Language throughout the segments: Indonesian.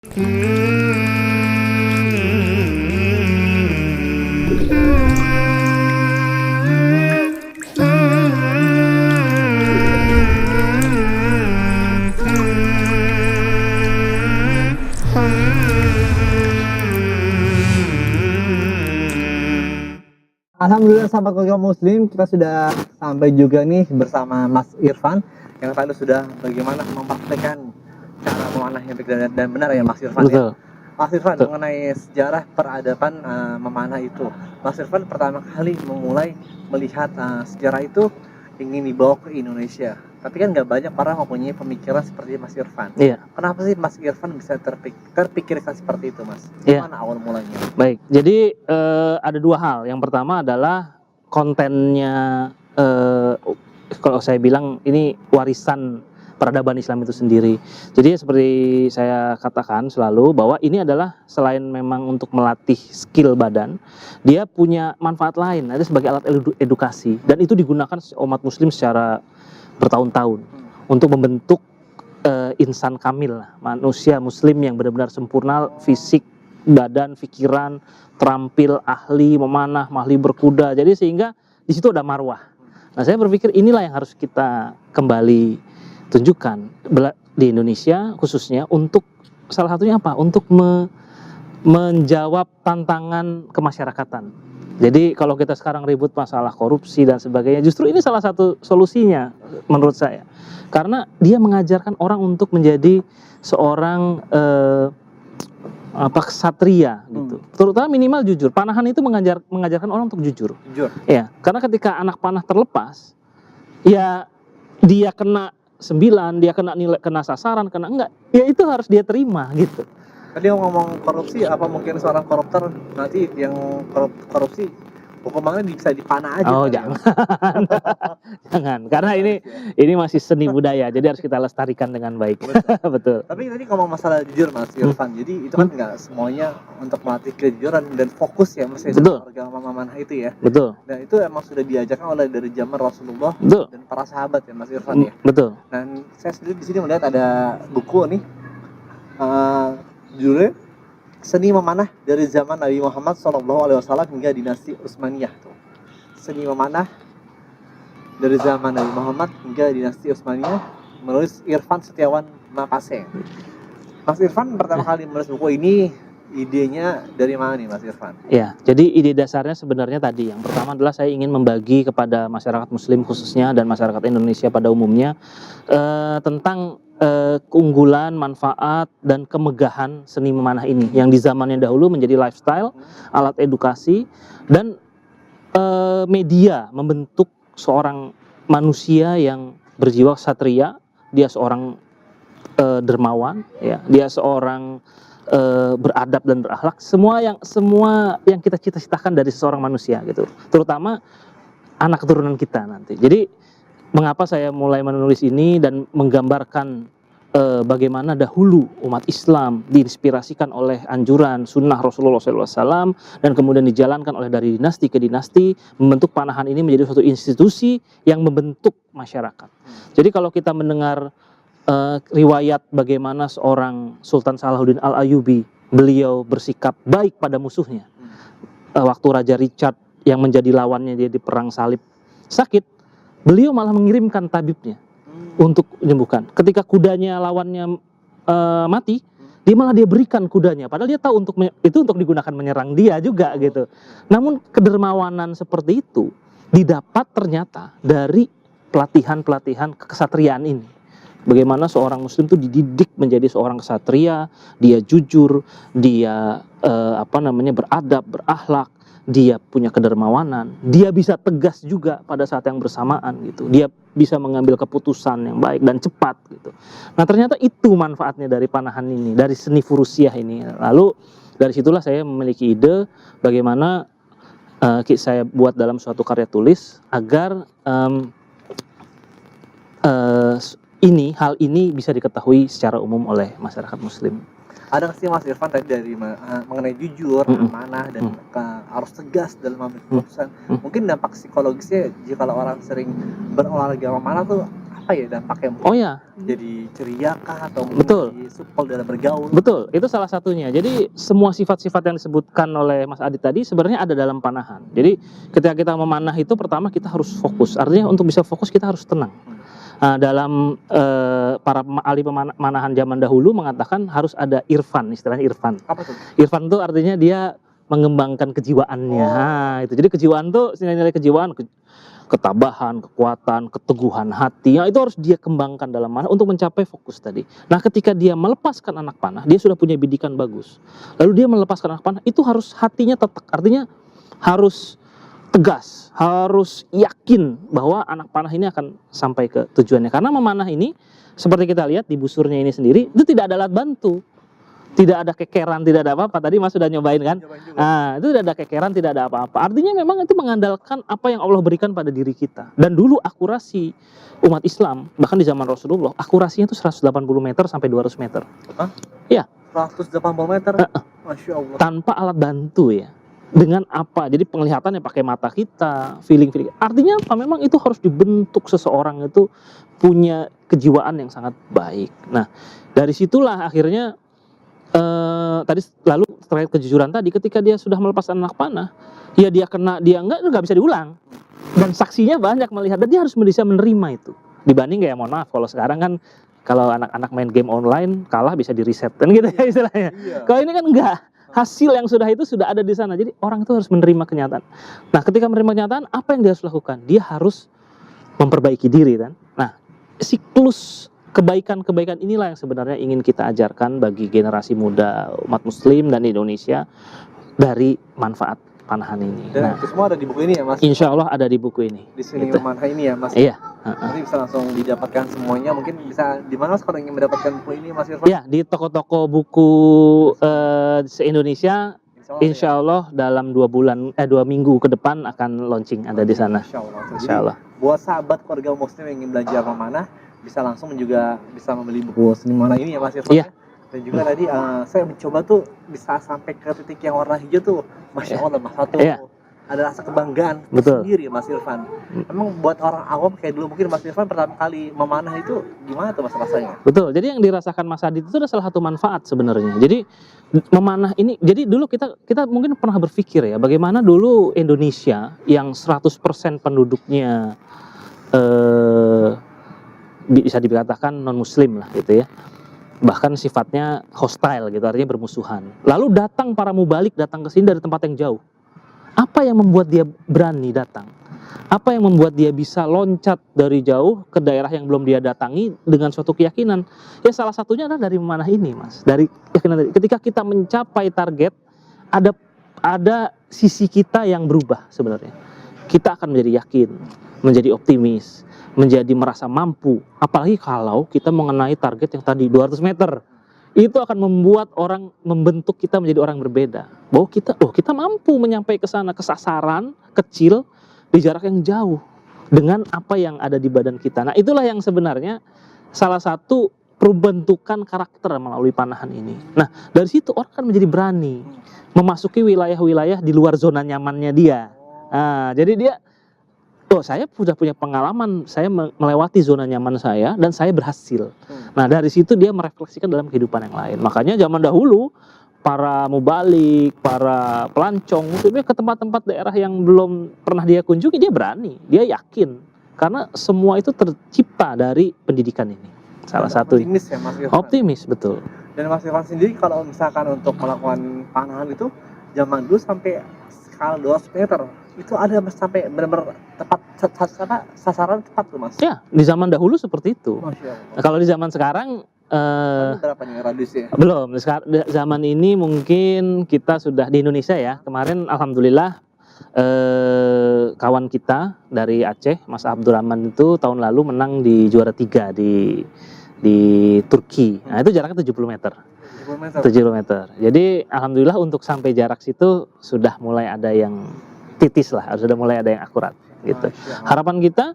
Alhamdulillah sahabat keluarga muslim, kita sudah sampai juga nih bersama Mas Irfan yang tadi sudah bagaimana mempraktekkan cara memanah yang baik dan benar ya Mas Irfan. Betul. Ya. Mas Irfan, Betul. mengenai sejarah peradaban memanah itu, Mas Irfan pertama kali memulai melihat sejarah itu ingin dibawa ke Indonesia. Tapi kan nggak banyak orang mempunyai pemikiran seperti Mas Irfan. Iya. Kenapa sih Mas Irfan bisa terpikirkan seperti itu, Mas? Iya. Gimana awal mulanya? Baik, jadi ada dua hal. Yang pertama adalah kontennya, kalau saya bilang ini warisan peradaban Islam itu sendiri. Jadi seperti saya katakan selalu bahwa ini adalah selain memang untuk melatih skill badan, dia punya manfaat lain, ada sebagai alat edukasi, dan itu digunakan umat muslim secara bertahun-tahun untuk membentuk insan kamil, manusia muslim yang benar-benar sempurna, fisik, badan, pikiran, terampil, ahli memanah, ahli berkuda. Jadi sehingga di situ ada marwah. Nah, saya berpikir inilah yang harus kita kembali tunjukkan di Indonesia khususnya, untuk salah satunya apa? Untuk menjawab tantangan kemasyarakatan. Jadi kalau kita sekarang ribut masalah korupsi dan sebagainya, justru ini salah satu solusinya menurut saya. Karena dia mengajarkan orang untuk menjadi seorang ksatria gitu. Terutama minimal jujur. Panahan itu mengajarkan orang untuk jujur. Ya, karena ketika anak panah terlepas, ya dia kena 9, dia kena nilai, kena sasaran, kena enggak, ya itu harus dia terima gitu. Tadi ngomong korupsi, apa mungkin seorang koruptor nanti yang korupsi hukumannya bisa dipanah aja? Oh jangan, jangan, karena ini masih seni budaya, jadi harus kita lestarikan dengan baik. Betul. Tapi tadi ngomong masalah jujur Mas Irfan, jadi itu kan nggak semuanya untuk melatih kejujuran dan fokus ya Mas, agama memanah itu ya. Betul. Dan itu emang sudah diajarkan oleh dari zaman Rasulullah dan para sahabat ya Mas Irfan ya. Betul. Dan saya sendiri di sini melihat ada buku nih, judulnya Seni Memanah dari zaman Nabi Muhammad SAW hingga dinasti Utsmaniyah. Seni Memanah dari zaman Nabi Muhammad hingga dinasti Utsmaniyah, menulis Irfan Setiawan Mapase. Mas Irfan pertama kali menulis buku ini, idenya dari mana nih Mas Irfan? Ya, jadi ide dasarnya sebenarnya tadi, yang pertama adalah saya ingin membagi kepada masyarakat muslim khususnya dan masyarakat Indonesia pada umumnya tentang keunggulan, manfaat, dan kemegahan seni memanah ini yang di zamannya dahulu menjadi lifestyle, alat edukasi, dan media membentuk seorang manusia yang berjiwa ksatria. Dia seorang dermawan, ya, dia seorang beradab dan berakhlak, semua yang kita cita-citakan dari seorang manusia gitu, terutama anak keturunan kita nanti. Jadi mengapa saya mulai menulis ini dan menggambarkan bagaimana dahulu umat Islam diinspirasikan oleh anjuran sunnah Rasulullah SAW dan kemudian dijalankan oleh dari dinasti ke dinasti, membentuk panahan ini menjadi suatu institusi yang membentuk masyarakat. Jadi kalau kita mendengar riwayat bagaimana seorang Sultan Salahuddin Al-Ayyubi, beliau bersikap baik pada musuhnya. Waktu Raja Richard yang menjadi lawannya dia di perang salib sakit, beliau malah mengirimkan tabibnya untuk menyembuhkan. Ketika kudanya lawannya mati, dia berikan kudanya, padahal dia tahu itu untuk digunakan menyerang dia juga gitu. Namun kedermawanan seperti itu didapat ternyata dari pelatihan kesatriaan ini. Bagaimana seorang muslim itu dididik menjadi seorang ksatria, dia jujur, dia beradab, berakhlak, dia punya kedermawanan, dia bisa tegas juga pada saat yang bersamaan gitu. Dia bisa mengambil keputusan yang baik dan cepat gitu. Nah, ternyata itu manfaatnya dari panahan ini, dari seni furusiah ini. Lalu dari situlah saya memiliki ide bagaimana saya buat dalam suatu karya tulis agar hal ini bisa diketahui secara umum oleh masyarakat muslim. Ada nggak sih Mas Irfan tadi dari mengenai jujur, amanah, dan harus tegas dalam mengambil keputusan. Mungkin dampak psikologisnya jika orang sering berolahraga memanah tuh apa ya dampaknya? Oh ya, Jadi ceria kah atau Betul. jadi supel dalam bergaul? betul. Itu salah satunya. Jadi semua sifat-sifat yang disebutkan oleh Mas Adit tadi sebenarnya ada dalam panahan. Jadi ketika kita memanah itu pertama kita harus fokus. Artinya untuk bisa fokus kita harus tenang. Nah, dalam para ahli pemanahan zaman dahulu mengatakan harus ada irfan, istilahnya irfan. Apa tuh? Irfan itu artinya dia mengembangkan kejiwaannya. Oh. Nah, itu. Jadi kejiwaan tuh nilai-nilai kejiwaan, ketabahan, kekuatan, keteguhan hati. Nah, itu harus dia kembangkan dalam mana untuk mencapai fokus tadi. Nah, ketika dia melepaskan anak panah, dia sudah punya bidikan bagus. Lalu dia melepaskan anak panah, itu harus hatinya tetek. Artinya harus tegas, harus yakin bahwa anak panah ini akan sampai ke tujuannya. Karena memanah ini, seperti kita lihat di busurnya ini sendiri, itu tidak ada alat bantu. Tidak ada kekeran, tidak ada apa-apa. Tadi Mas sudah nyobain kan? Cobain juga. Nah, itu tidak ada kekeran, tidak ada apa-apa. Artinya memang itu mengandalkan apa yang Allah berikan pada diri kita. Dan dulu akurasi umat Islam, bahkan di zaman Rasulullah, akurasinya itu 180 meter sampai 200 meter. 180 meter. Masya Allah. Tanpa alat bantu ya. Dengan apa? Jadi penglihatannya pakai mata kita, feeling. Artinya apa? Memang itu harus dibentuk seseorang itu punya kejiwaan yang sangat baik. Nah, dari situlah akhirnya tadi lalu terkait kejujuran tadi, ketika dia sudah melepas anak panah, ya dia kena, dia nggak bisa diulang. Dan saksinya banyak melihat, dan dia harus bisa menerima itu. Dibanding kayak mohon maaf kalau sekarang kan kalau anak-anak main game online kalah bisa di reset kan gitu ya istilahnya. Iya. Kalau ini kan enggak. Hasil yang sudah itu sudah ada di sana. Jadi orang itu harus menerima kenyataan. Nah, ketika menerima kenyataan, apa yang dia harus lakukan? Dia harus memperbaiki diri kan. Nah, siklus kebaikan-kebaikan inilah yang sebenarnya ingin kita ajarkan bagi generasi muda umat muslim dan Indonesia dari manfaat panahan ini. Dan Nah, itu semua ada di buku ini ya Mas? insya Allah ada di buku ini. Di sini Gitu. memanah ini ya Mas? Iya. Nanti bisa langsung didapatkan semuanya. Mungkin bisa di mana Mas kalau ingin mendapatkan buku ini Mas Irfan? Ya, di toko-toko buku se-Indonesia, insya Allah dalam 2 minggu ke depan akan launching ada di sana. Insya Allah. Insya Allah. Buat sahabat keluarga muslim yang ingin belajar memanah, bisa langsung juga bisa membeli buku seni memanah ini ya Mas Irfan. Iya. Dan juga tadi saya mencoba tuh bisa sampai ke titik yang warna hijau tuh, Masya Allah Mas, satu Iya. ada rasa kebanggaan Betul. sendiri Mas Irfan. Emang buat orang awam kayak dulu mungkin Mas Irfan pertama kali memanah itu gimana tuh Mas rasanya? Betul. Jadi yang dirasakan Mas Adit itu adalah salah satu manfaat sebenarnya. Jadi memanah ini, jadi dulu kita mungkin pernah berpikir ya, bagaimana dulu Indonesia yang 100% penduduknya bisa dikatakan non muslim lah gitu ya. Bahkan sifatnya hostile gitu, artinya bermusuhan. Lalu datang para mubalik, datang ke sini dari tempat yang jauh. Apa yang membuat dia berani datang? Apa yang membuat dia bisa loncat dari jauh ke daerah yang belum dia datangi dengan suatu keyakinan? Ya salah satunya adalah dari memanah ini, Mas. Dari keyakinan tadi. Ketika kita mencapai target, ada sisi kita yang berubah sebenarnya. Kita akan menjadi yakin, menjadi optimis, menjadi merasa mampu. Apalagi kalau kita mengenai target yang tadi 200 meter. Itu akan membuat orang, membentuk kita menjadi orang berbeda. Bahwa kita mampu menyampai ke sana, ke sasaran kecil di jarak yang jauh dengan apa yang ada di badan kita. Nah, itulah yang sebenarnya salah satu perbentukan karakter melalui panahan ini. Nah, dari situ orang akan menjadi berani memasuki wilayah-wilayah di luar zona nyamannya dia. Nah, jadi dia, saya sudah punya pengalaman, saya melewati zona nyaman saya dan saya berhasil. Nah, dari situ dia merefleksikan dalam kehidupan yang lain. Makanya zaman dahulu para mubalik, para pelancong, maksudnya ke tempat-tempat daerah yang belum pernah dia kunjungi, dia berani, dia yakin. Karena semua itu tercipta dari pendidikan ini. Salah satu. Optimis ya Mas Irfan. Optimis, betul. Dan Mas Irfan sendiri kalau misalkan untuk melakukan panahan itu zaman dulu sampai skala 200 meter itu ada sampai benar-benar tepat sasaran tepat tuh Mas. Ya, di zaman dahulu seperti itu. Masya Allah. Nah, kalau di zaman sekarang Ini berapa nih radiusnya? belum. Zaman ini mungkin kita sudah di Indonesia ya. Kemarin alhamdulillah kawan kita dari Aceh, Mas Abdurrahman itu tahun lalu menang di juara 3 di Turki. Nah, itu jaraknya 70 meter. 70 meter. 70 meter. Jadi alhamdulillah untuk sampai jarak situ sudah mulai ada yang titis lah, sudah mulai ada yang akurat gitu. Masya Allah. Harapan kita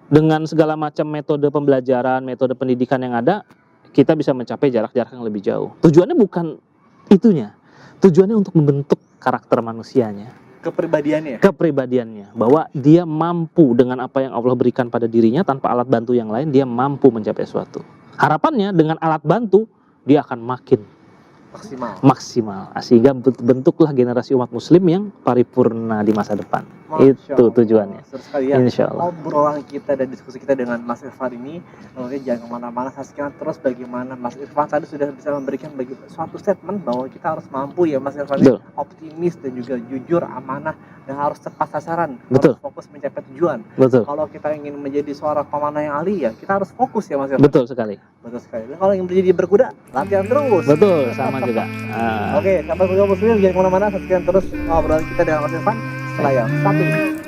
dengan segala macam metode pembelajaran, metode pendidikan yang ada, kita bisa mencapai jarak-jarak yang lebih jauh. Tujuannya bukan itunya. Tujuannya untuk membentuk karakter manusianya. kepribadiannya. kepribadiannya, bahwa dia mampu dengan apa yang Allah berikan pada dirinya tanpa alat bantu yang lain, dia mampu mencapai sesuatu. Harapannya dengan alat bantu dia akan makin maksimal, sehingga bentuklah generasi umat muslim yang paripurna di masa depan. Masya Itu Allah. tujuannya. Seru sekali ya. Insya Allah. Obrolan kita dan diskusi kita dengan Mas Irfan ini, oke, jangan kemana-mana, saksikan terus bagaimana Mas Irfan tadi sudah bisa memberikan suatu statement bahwa kita harus mampu ya Mas Irfan, Betul. optimis dan juga jujur, amanah, dan harus tepat sasaran, Betul. harus fokus mencapai tujuan. Betul. Kalau kita ingin menjadi seorang pemanah yang ahli ya kita harus fokus ya Mas Irfan. Betul sekali. Betul sekali. Dan kalau ingin menjadi berkuda, latihan terus. Betul, sama juga. Oke, sahabat muslim jangan kemana-mana, saksikan terus obrolan kita dengan Mas Irfan setelah yang satu ini.